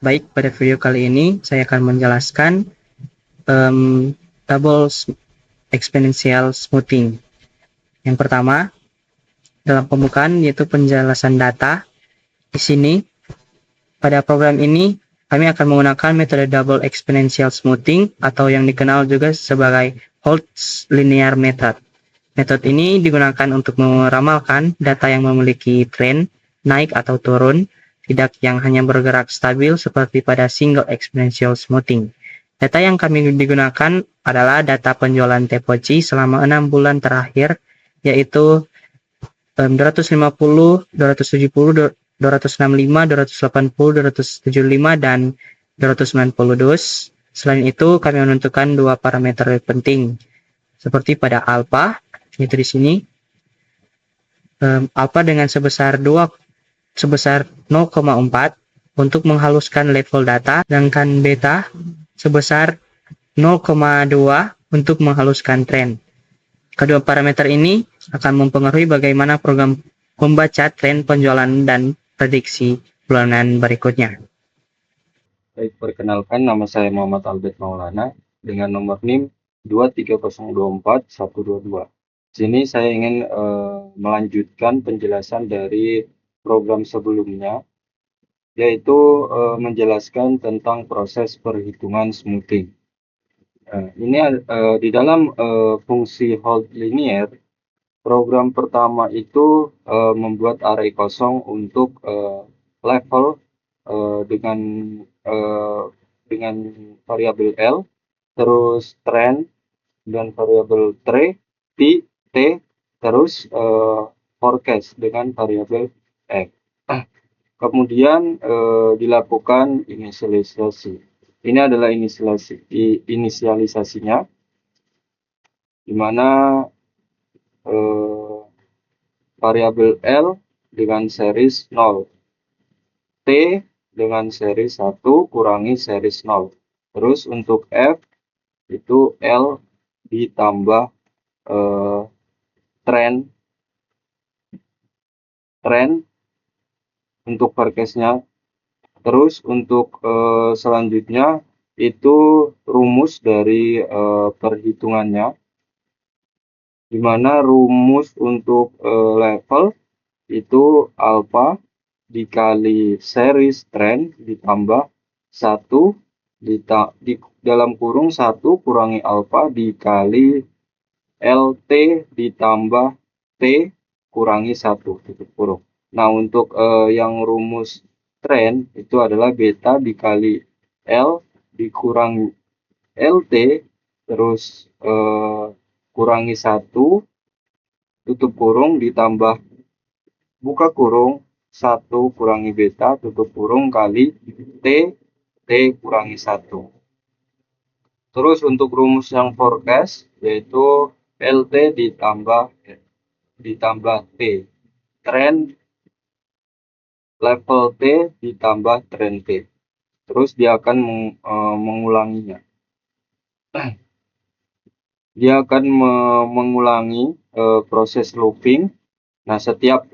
Baik, pada video kali ini saya akan menjelaskan double exponential smoothing. Yang pertama, dalam pembukaan yaitu penjelasan data. Di sini, pada program ini, kami akan menggunakan metode double exponential smoothing atau yang dikenal juga sebagai Holtz linear method. Metode ini digunakan untuk meramalkan data yang memiliki tren naik atau turun, tidak yang hanya bergerak stabil seperti pada single exponential smoothing. Data yang kami digunakan adalah data penjualan Tepoci selama 6 bulan terakhir, yaitu 250, 270, 265, 280, 275, dan 290 dus. Selain itu, kami menentukan dua parameter penting, seperti pada alpha, yaitu di sini, alpha dengan sebesar 0,4 untuk menghaluskan level data, sedangkan beta sebesar 0,2 untuk menghaluskan tren. Kedua parameter ini akan mempengaruhi bagaimana program membaca tren penjualan dan prediksi bulanan berikutnya. Baik, perkenalkan nama saya Muhammad Albert Maulana dengan nomor NIM 23024-122. Sini saya ingin melanjutkan penjelasan dari program sebelumnya, yaitu menjelaskan tentang proses perhitungan smoothing. Ini di dalam fungsi Holtz linear, program pertama itu membuat array kosong untuk level dengan variabel L, terus trend dan variabel T, terus forecast dengan variabel X. Kemudian dilakukan inisialisasi. Ini adalah inisialisasinya, di mana variabel L dengan series 0, T dengan series 1 kurangi series 0. Terus untuk F itu L ditambah trend untuk forecast-nya. Terus untuk selanjutnya itu rumus dari perhitungannya, di mana rumus untuk level itu alpha dikali series trend ditambah 1 di dalam kurung 1 kurangi alpha dikali LT ditambah T kurangi 1 tutup kurung. Nah, untuk yang rumus trend itu adalah beta dikali L dikurangi LT terus kurangi 1 tutup kurung ditambah buka kurung 1 kurangi beta tutup kurung kali T kurangi 1. Terus untuk rumus yang forecast yaitu LT ditambah T, trend level T ditambah trend T. Terus dia akan mengulanginya. Dia akan mengulangi proses looping. Nah, setiap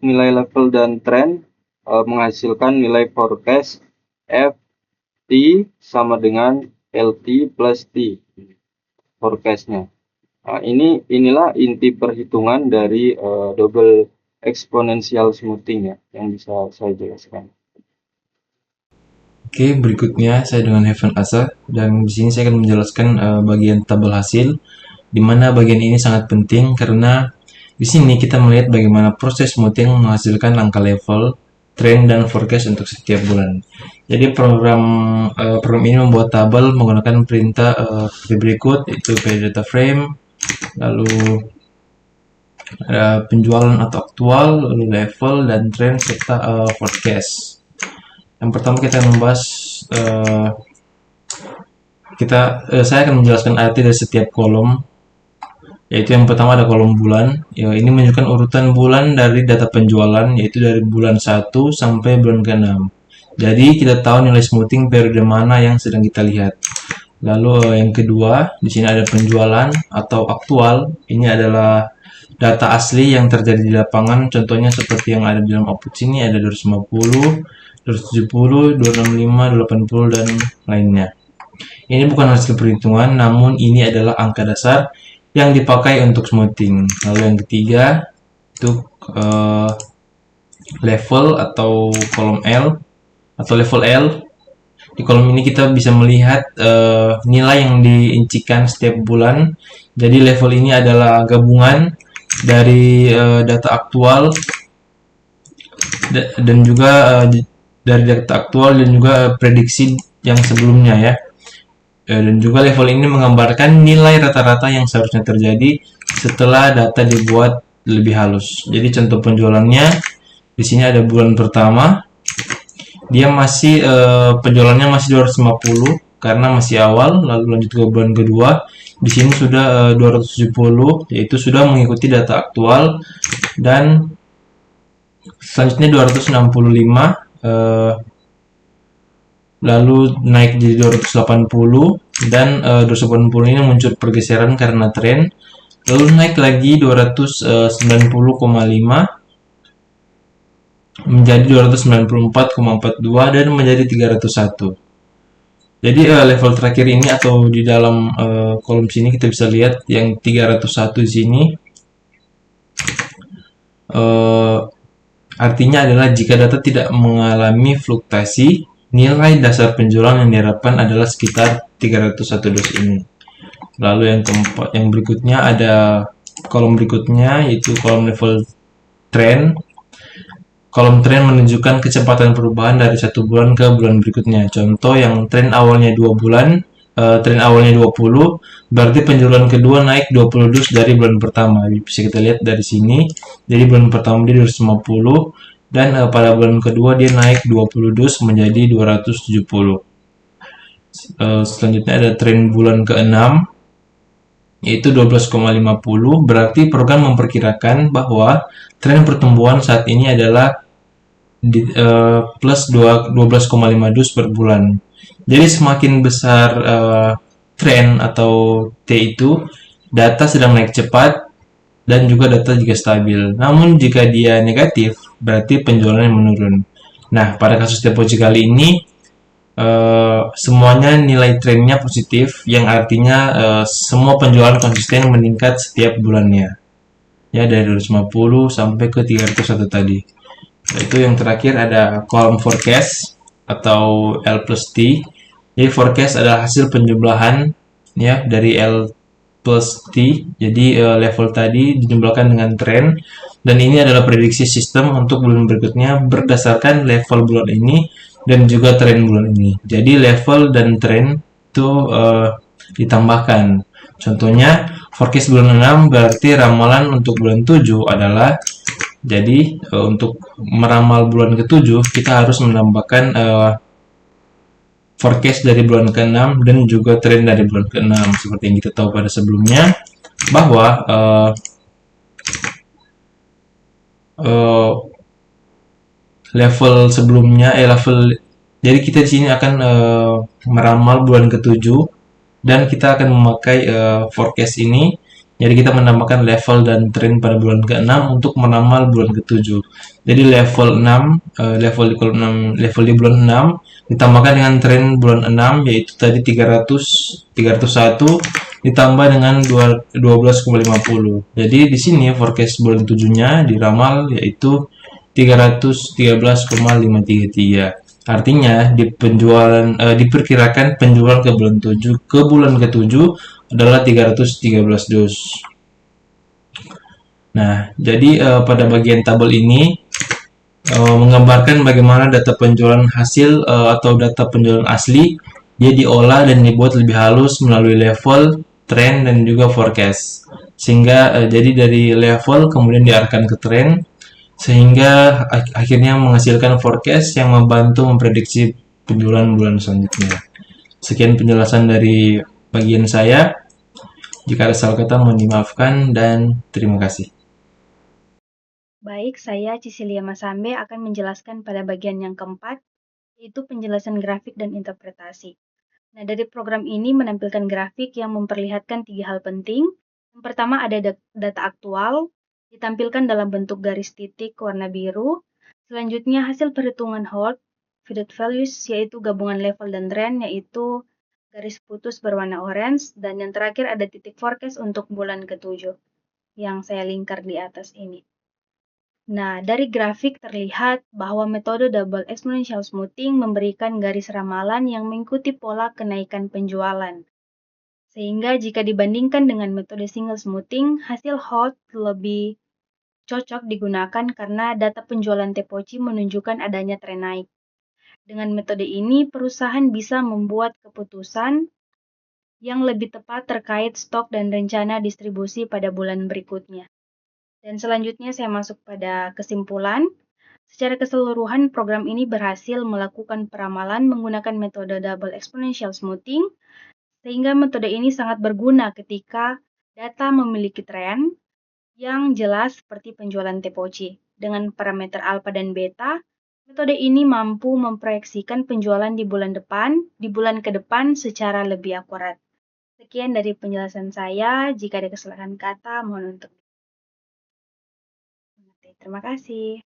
nilai level dan trend menghasilkan nilai forecast FT sama dengan LT plus T forecastnya. Nah, inilah inti perhitungan dari double exponential smoothing ya, yang bisa saya jelaskan. Oke, berikutnya saya dengan Heaven Asa, dan di sini saya akan menjelaskan bagian tabel hasil, di mana bagian ini sangat penting karena di sini kita melihat bagaimana proses smoothing menghasilkan angka level, trend, dan forecast untuk setiap bulan. Jadi program ini membuat tabel menggunakan perintah seperti berikut, yaitu data frame, lalu ada penjualan atau aktual, lalu level, dan trend, serta forecast. Yang pertama kita membahas, saya akan menjelaskan arti dari setiap kolom, yaitu yang pertama ada kolom bulan. Ya, ini menunjukkan urutan bulan dari data penjualan, yaitu dari bulan 1 sampai bulan ke-6. Jadi kita tahu nilai smoothing periode mana yang sedang kita lihat. Lalu yang kedua, di sini ada penjualan atau aktual. Ini adalah data asli yang terjadi di lapangan. Contohnya seperti yang ada di dalam output sini, ada 250, 270, 265, 280, dan lainnya. Ini bukan hasil perhitungan, namun ini adalah angka dasar yang dipakai untuk smoothing. Lalu yang ketiga, untuk level atau kolom L atau level L. Di kolom ini kita bisa melihat nilai yang diincikan setiap bulan. Jadi level ini adalah gabungan dari data aktual dan juga dari data aktual dan juga prediksi yang sebelumnya ya. Dan juga level ini menggambarkan nilai rata-rata yang seharusnya terjadi setelah data dibuat lebih halus. Jadi contoh penjualannya di sini ada bulan pertama, dia masih penjualannya masih 250 karena masih awal. Lalu lanjut ke bulan kedua, di sini sudah 270, yaitu sudah mengikuti data aktual, dan selanjutnya 265, lalu naik jadi 280, dan 280 ini muncul pergeseran karena tren, lalu naik lagi 290,5 menjadi 294,42 dan menjadi 301. Jadi level terakhir ini atau di dalam kolom sini kita bisa lihat yang 301 di sini, artinya adalah jika data tidak mengalami fluktuasi, nilai dasar penjualan yang diharapkan adalah sekitar 301 dos ini. Lalu yang berikutnya ada kolom berikutnya, yaitu kolom level trend. Kolom tren menunjukkan kecepatan perubahan dari satu bulan ke bulan berikutnya. Contoh yang tren awalnya 2 bulan, tren awalnya 20, berarti penjualan kedua naik 20 dus dari bulan pertama. Bisa kita lihat dari sini. Jadi bulan pertama dia 250, dan pada bulan kedua dia naik 20 dus menjadi 270. Selanjutnya ada tren bulan ke-6, yaitu 12,50, berarti program memperkirakan bahwa tren pertumbuhan saat ini adalah plus 12,5 dus per bulan. Jadi semakin besar tren atau T itu, data sedang naik cepat dan juga data juga stabil. Namun jika dia negatif, berarti penjualannya menurun. Nah, pada kasus deposit kali ini semuanya nilai trennya positif, yang artinya semua penjualan konsisten meningkat setiap bulannya. Ya, dari 250 sampai ke 301 tadi. Itu yang terakhir ada kolom forecast atau L plus T. Jadi forecast adalah hasil penjumlahan ya dari L plus T. Jadi level tadi dijumlahkan dengan tren, dan ini adalah prediksi sistem untuk bulan berikutnya berdasarkan level bulan ini dan juga tren bulan ini. Jadi level dan tren itu ditambahkan. Contohnya forecast bulan 6 berarti ramalan untuk bulan 7 adalah, jadi untuk meramal bulan ke-7 kita harus menambahkan forecast dari bulan ke-6 dan juga tren dari bulan ke-6, seperti yang kita tahu pada sebelumnya bahwa level sebelumnya jadi kita di sini akan meramal bulan ke-7 dan kita akan memakai forecast ini. Jadi kita menambahkan level dan tren pada bulan ke-6 untuk meramal bulan ke-7. Jadi level 6, level di kolom 6, level di bulan 6 ditambahkan dengan tren bulan 6, yaitu tadi 301 ditambah dengan 12,50. Jadi di sini forecast bulan 7-nya diramal yaitu 313,533. Artinya diperkirakan penjualan ke bulan ke-7 adalah 313 dos. Nah, jadi pada bagian tabel ini menggambarkan bagaimana data penjualan hasil atau data penjualan asli dia diolah dan dibuat lebih halus melalui level, tren, dan juga forecast. Sehingga jadi dari level kemudian diarahkan ke tren, sehingga akhirnya menghasilkan forecast yang membantu memprediksi penjualan bulan selanjutnya. Sekian penjelasan dari bagian saya. Jika ada salah kata mohon dimaafkan, dan terima kasih. Baik, saya Cicilia Masambe akan menjelaskan pada bagian yang keempat, yaitu penjelasan grafik dan interpretasi. Nah, dari program ini menampilkan grafik yang memperlihatkan 3 hal penting. Yang pertama ada data aktual, ditampilkan dalam bentuk garis titik warna biru. Selanjutnya hasil perhitungan hold Pivot Values, yaitu gabungan level dan trend, yaitu garis putus berwarna orange, dan yang terakhir ada titik forecast untuk bulan ke-7 yang saya lingkar di atas ini. Nah, dari grafik terlihat bahwa metode double exponential smoothing memberikan garis ramalan yang mengikuti pola kenaikan penjualan. Sehingga jika dibandingkan dengan metode single smoothing, hasil hold lebih cocok digunakan karena data penjualan Tepoci menunjukkan adanya tren naik. Dengan metode ini, perusahaan bisa membuat keputusan yang lebih tepat terkait stok dan rencana distribusi pada bulan berikutnya. Dan selanjutnya saya masuk pada kesimpulan. Secara keseluruhan, program ini berhasil melakukan peramalan menggunakan metode double exponential smoothing, sehingga metode ini sangat berguna ketika data memiliki tren yang jelas seperti penjualan Tepoci. Dengan parameter alfa dan beta, metode ini mampu memproyeksikan penjualan di bulan ke depan secara lebih akurat. Sekian dari penjelasan saya. Jika ada kesalahan kata, mohon untuk. Terima kasih.